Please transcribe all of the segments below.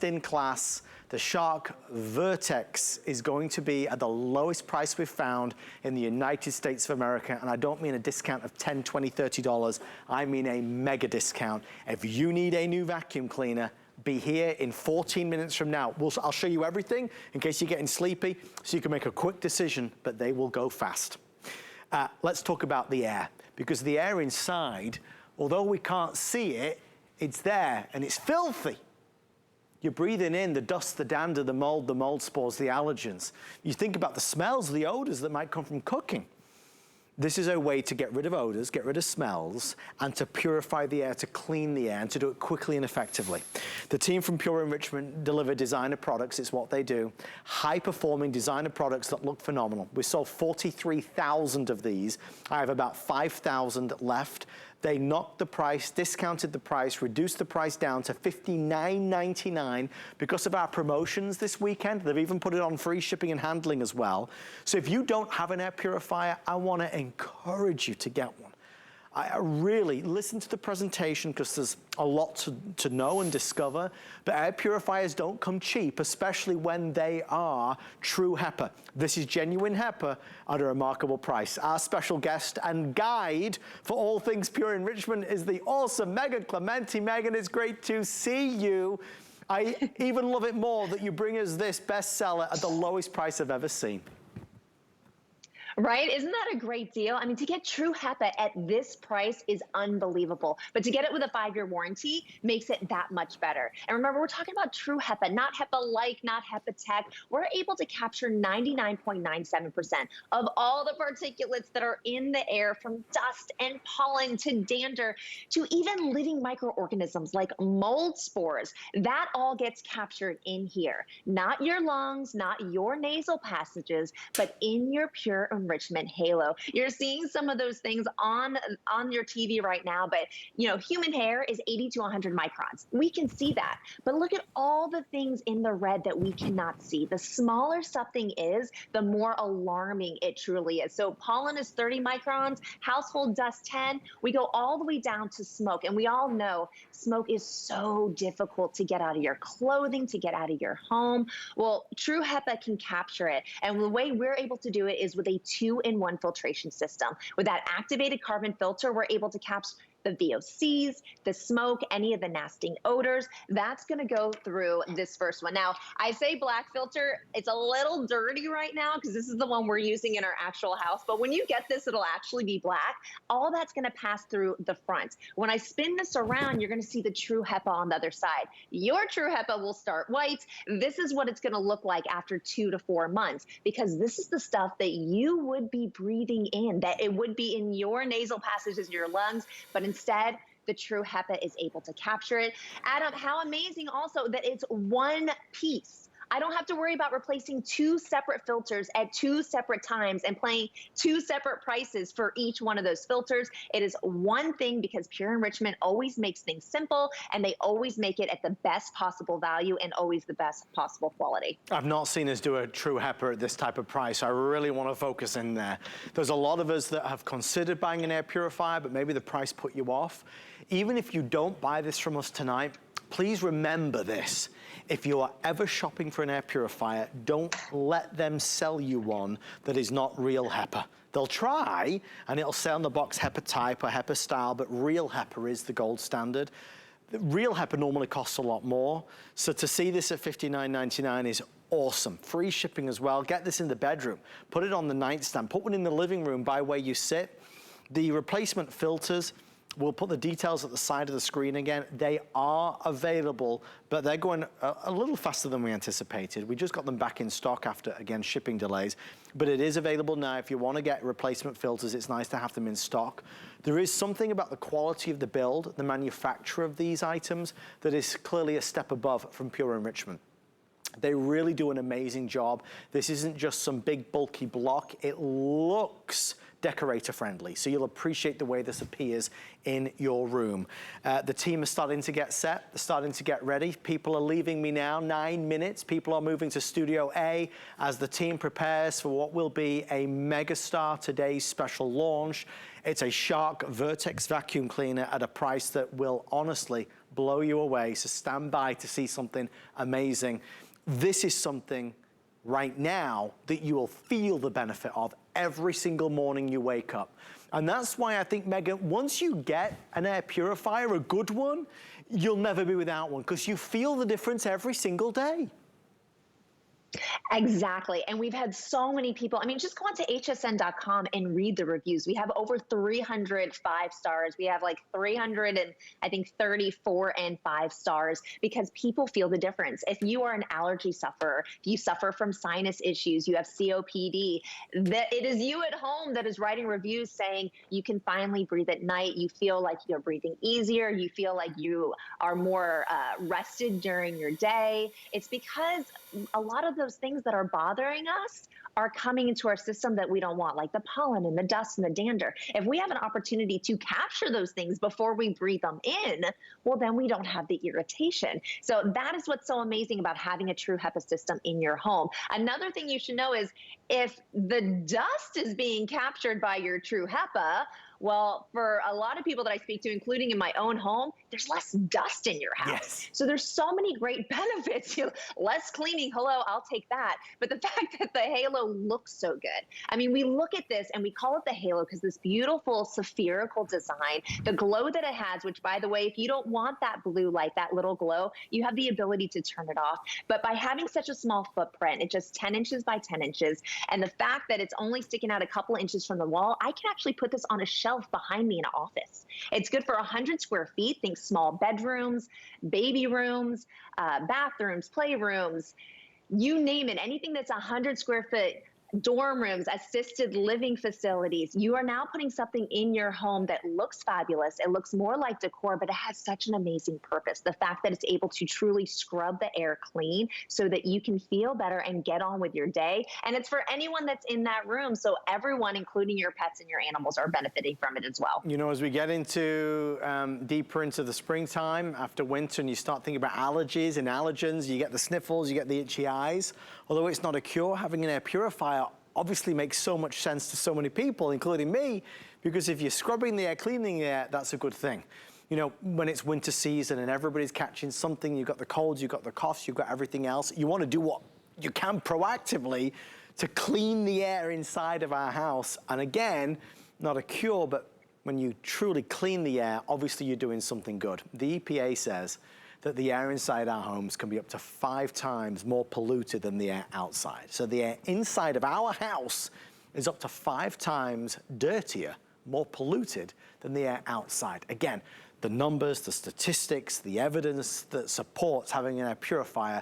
In class, the Shark Vertex is going to be at the lowest price we've found in the United States of America, and I don't mean a discount of $10, $20, $30, I mean a mega discount. If you need a new vacuum cleaner, be here in 14 minutes from now. I'll show you everything in case you're getting sleepy, so you can make a quick decision, but they will go fast. Let's talk about the air, because the air inside, although we can't see it, it's there and it's filthy. You're breathing in the dust, the dander, the mold spores, the allergens. You think about the smells, the odors that might come from cooking. This is a way to get rid of odors, get rid of smells, and to purify the air, to clean the air, and to do it quickly and effectively. The team from Pure Enrichment deliver designer products. It's what they do. High-performing designer products that look phenomenal. We sold 43,000 of these. I have about 5,000 left. They knocked the price, discounted the price, reduced the price down to $59.99 because of our promotions this weekend. They've even put it on free shipping and handling as well. So if you don't have an air purifier, I want to encourage you to get one. I really listen to the presentation because there's a lot to know and discover, but air purifiers don't come cheap, especially when they are True HEPA. This is genuine HEPA at a remarkable price. Our special guest and guide for all things Pure Enrichment is the awesome Megan Clementi. Megan, it's great to see you. I even love it more that you bring us this bestseller at the lowest price I've ever seen. Right? Isn't that a great deal? I mean, to get True HEPA at this price is unbelievable. But to get it with a 5-year warranty makes it that much better. And remember, we're talking about True HEPA, not HEPA-like, not HEPA-tech. We're able to capture 99.97% of all the particulates that are in the air, from dust and pollen to dander to even living microorganisms like mold spores. That all gets captured in here. Not your lungs, not your nasal passages, but in your Pure Enrichment halo. You're seeing some of those things on your TV right now, but you know, human hair is 80 to 100 microns. We can see that, but look at all the things in the red that we cannot see. The smaller something is, the more alarming it truly is. So pollen is 30 microns, household dust 10. We go all the way down to smoke, and we all know smoke is so difficult to get out of your clothing, to get out of your home. Well, True HEPA can capture it, and the way we're able to do it is with a 2-in-1 filtration system. With that activated carbon filter, we're able to capture the VOCs, the smoke, any of the nasty odors. That's going to go through this first one. Now, I say black filter, it's a little dirty right now because this is the one we're using in our actual house. But when you get this, it'll actually be black. All that's going to pass through the front. When I spin this around, you're going to see the True HEPA on the other side. Your True HEPA will start white. This is what it's going to look like after 2 to 4 months, because this is the stuff that you would be breathing in, that it would be in your nasal passages, your lungs, but instead, the True HEPA is able to capture it. Adam, how amazing also that it's one piece. I don't have to worry about replacing 2 separate filters at 2 separate times and paying 2 separate prices for each one of those filters. It is one thing, because Pure Enrichment always makes things simple, and they always make it at the best possible value and always the best possible quality. I've not seen us do a True HEPA at this type of price. I really want to focus in there. There's a lot of us that have considered buying an air purifier, but maybe the price put you off. Even if you don't buy this from us tonight, please remember this. If you are ever shopping for an air purifier, don't let them sell you one that is not real HEPA. They'll try, and it'll say on the box HEPA type or HEPA style, but real HEPA is the gold standard. The real HEPA normally costs a lot more, so to see this at $59.99 is awesome. Free shipping as well. Get this in the bedroom. Put it on the nightstand. Put one in the living room by where you sit. The replacement filters, we'll put the details at the side of the screen again. They are available, but they're going a little faster than we anticipated. We just got them back in stock after, again, shipping delays. But it is available now. If you want to get replacement filters, it's nice to have them in stock. There is something about the quality of the build, the manufacture of these items, that is clearly a step above from Pure Enrichment. They really do an amazing job. This isn't just some big bulky block. It looks decorator friendly, so you'll appreciate the way this appears in your room. The team is starting to get set, they're starting to get ready. People are leaving me now, 9 minutes. People are moving to Studio A as the team prepares for what will be a megastar today's special launch. It's a Shark Vertex vacuum cleaner at a price that will honestly blow you away. So stand by to see something amazing. This is something right now that you will feel the benefit of every single morning you wake up. And that's why I think, Megan, once you get an air purifier, a good one, you'll never be without one, because you feel the difference every single day. Exactly. And we've had so many people, I mean, just go on to hsn.com and read the reviews. We have over 300 5-stars. We have like 300 and I think 34 and 5 stars, because people feel the difference. If you are an allergy sufferer, if you suffer from sinus issues, you have COPD, that it is you at home that is writing reviews saying you can finally breathe at night. You feel like you're breathing easier. You feel like you are more rested during your day. It's because a lot of those things that are bothering us are coming into our system that we don't want, like the pollen and the dust and the dander. If we have an opportunity to capture those things before we breathe them in, well, then we don't have the irritation. So that is what's so amazing about having a True HEPA system in your home. Another thing you should know is if the dust is being captured by your True HEPA, well, for a lot of people that I speak to, including in my own home, there's less dust in your house. Yes. So there's so many great benefits. Less cleaning, hello, I'll take that. But the fact that the halo looks so good. I mean, we look at this and we call it the halo because this beautiful spherical design, the glow that it has, which by the way, if you don't want that blue light, that little glow, you have the ability to turn it off. But by having such a small footprint, it's just 10 inches by 10 inches, and the fact that it's only sticking out a couple inches from the wall, I can actually put this on a shelf behind me in an office. It's good for 100 square feet. Think small bedrooms, baby rooms, bathrooms, playrooms, you name it. Anything that's 100 square foot, dorm rooms, assisted living facilities. You are now putting something in your home that looks fabulous. It looks more like decor, but it has such an amazing purpose. The fact that it's able to truly scrub the air clean so that you can feel better and get on with your day. And it's for anyone that's in that room. So everyone, including your pets and your animals, are benefiting from it as well. You know, as we get into deeper into the springtime, after winter, and you start thinking about allergies and allergens, you get the sniffles, you get the itchy eyes. Although it's not a cure, having an air purifier obviously makes so much sense to so many people, including me, because if you're scrubbing the air, cleaning the air, that's a good thing. You know, when it's winter season and everybody's catching something, you've got the colds, you've got the coughs, you've got everything else, you want to do what you can proactively to clean the air inside of our house. And again, not a cure, but when you truly clean the air, obviously you're doing something good. The EPA says that the air inside our homes can be up to 5 times more polluted than the air outside. So the air inside of our house is up to 5 times dirtier, more polluted than the air outside. Again, the numbers, the statistics, the evidence that supports having an air purifier,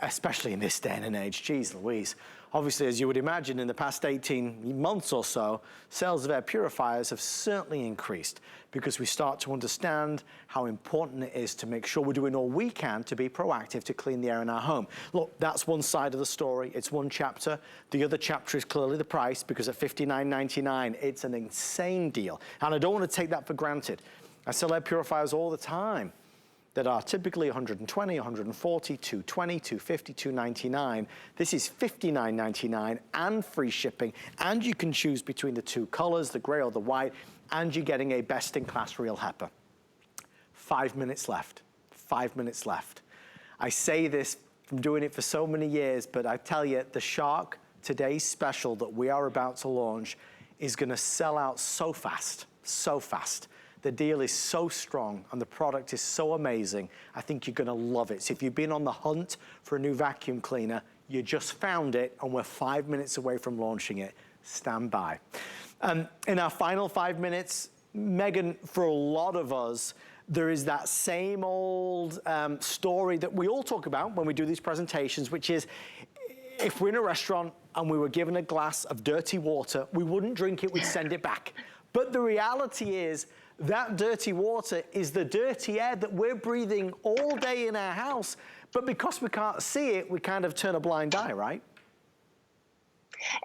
especially in this day and age, geez Louise. Obviously, as you would imagine, in the past 18 months or so, sales of air purifiers have certainly increased because we start to understand how important it is to make sure we're doing all we can to be proactive to clean the air in our home. Look, that's one side of the story. It's one chapter. The other chapter is clearly the price, because at $59.99, it's an insane deal. And I don't want to take that for granted. I sell air purifiers all the time that are typically 120, 140, 220, 250, 299. This is $59.99 and free shipping, and you can choose between the 2 colors, the gray or the white, and you're getting a best-in-class real HEPA. 5 minutes left, 5 minutes left. I say this from doing it for so many years, but I tell you, the Shark Today's special that we are about to launch is gonna sell out so fast, so fast. The deal is so strong and the product is so amazing. I think you're gonna love it. So if you've been on the hunt for a new vacuum cleaner, you just found it and we're 5 minutes away from launching it. Stand by. In our final 5 minutes, Megan, for a lot of us, there is that same old story that we all talk about when we do these presentations, which is if we're in a restaurant and we were given a glass of dirty water, we wouldn't drink it, we'd send it back. But the reality is, that dirty water is the dirty air that we're breathing all day in our house. But because we can't see it, we kind of turn a blind eye, right?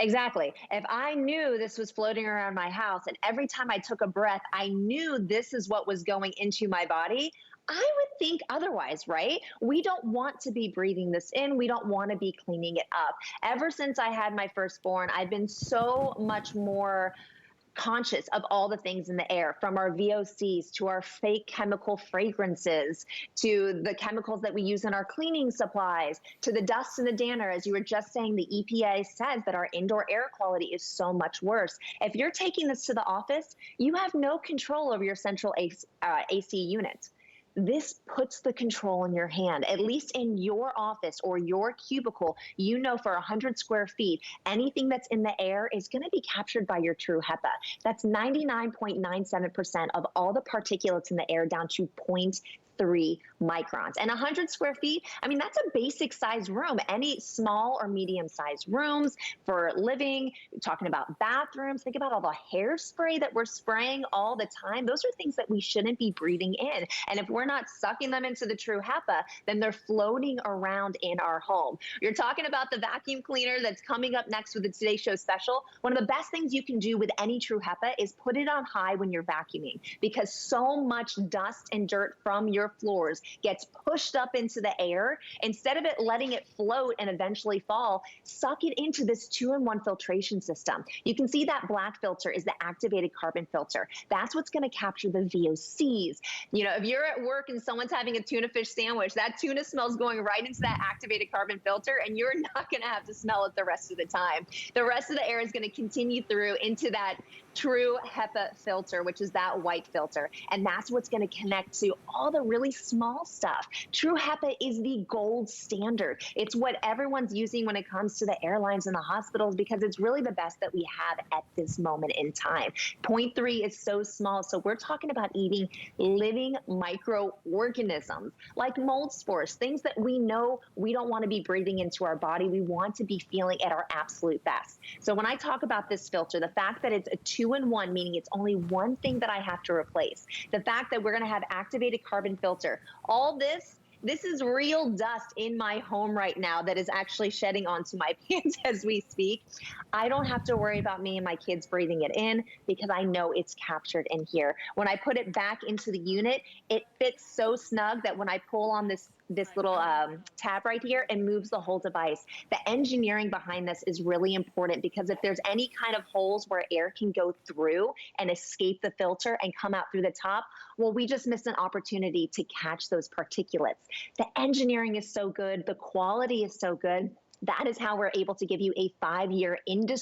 Exactly. If I knew this was floating around my house and every time I took a breath, I knew this is what was going into my body, I would think otherwise, right? We don't want to be breathing this in. We don't want to be cleaning it up. Ever since I had my firstborn, I've been so much more conscious of all the things in the air, from our VOCs to our fake chemical fragrances, to the chemicals that we use in our cleaning supplies, to the dust and the dander. As you were just saying, the EPA says that our indoor air quality is so much worse. If you're taking this to the office, you have no control over your central AC unit. This puts the control in your hand. At least in your office or your cubicle, you know for 100 square feet, anything that's in the air is going to be captured by your True HEPA. That's 99.97% of all the particulates in the air, down to 0.3 microns. And 100 square feet, I mean, that's a basic size room. Any small or medium sized rooms for living, talking about bathrooms, think about all the hairspray that we're spraying all the time. Those are things that we shouldn't be breathing in. And if we're not sucking them into the True HEPA, then they're floating around in our home. You're talking about the vacuum cleaner that's coming up next with the Today Show special. One of the best things you can do with any True HEPA is put it on high when you're vacuuming, because so much dust and dirt from your floors gets pushed up into the air. Instead of it letting it float and eventually fall, suck it into this 2-in-1 filtration system. You can see that black filter is the activated carbon filter. That's what's going to capture the VOCs. You know, if you're at work and someone's having a tuna fish sandwich, that tuna smell's going right into that activated carbon filter, and you're not going to have to smell it the rest of the time. The rest of the air is going to continue through into that True HEPA filter, which is that white filter. And that's what's going to connect to all the really small stuff. True HEPA is the gold standard. It's what everyone's using when it comes to the airlines and the hospitals, because it's really the best that we have at this moment in time. 0.3 is so small. So we're talking about eating living microorganisms like mold spores, things that we know we don't want to be breathing into our body. We want to be feeling at our absolute best. So when I talk about this filter, the fact that it's a 2-in-1, meaning it's only one thing that I have to replace, the fact that we're going to have activated carbon filter, all this is real dust in my home right now that is actually shedding onto my pants as we speak. I don't have to worry about me and my kids breathing it in, because I know it's captured in here. When I put it back into the unit, it fits so snug that when I pull on this little tab right here, and moves the whole device. The engineering behind this is really important, because if there's any kind of holes where air can go through and escape the filter and come out through the top, well, we just missed an opportunity to catch those particulates. The engineering is so good. The quality is so good. That is how we're able to give you a 5-year industry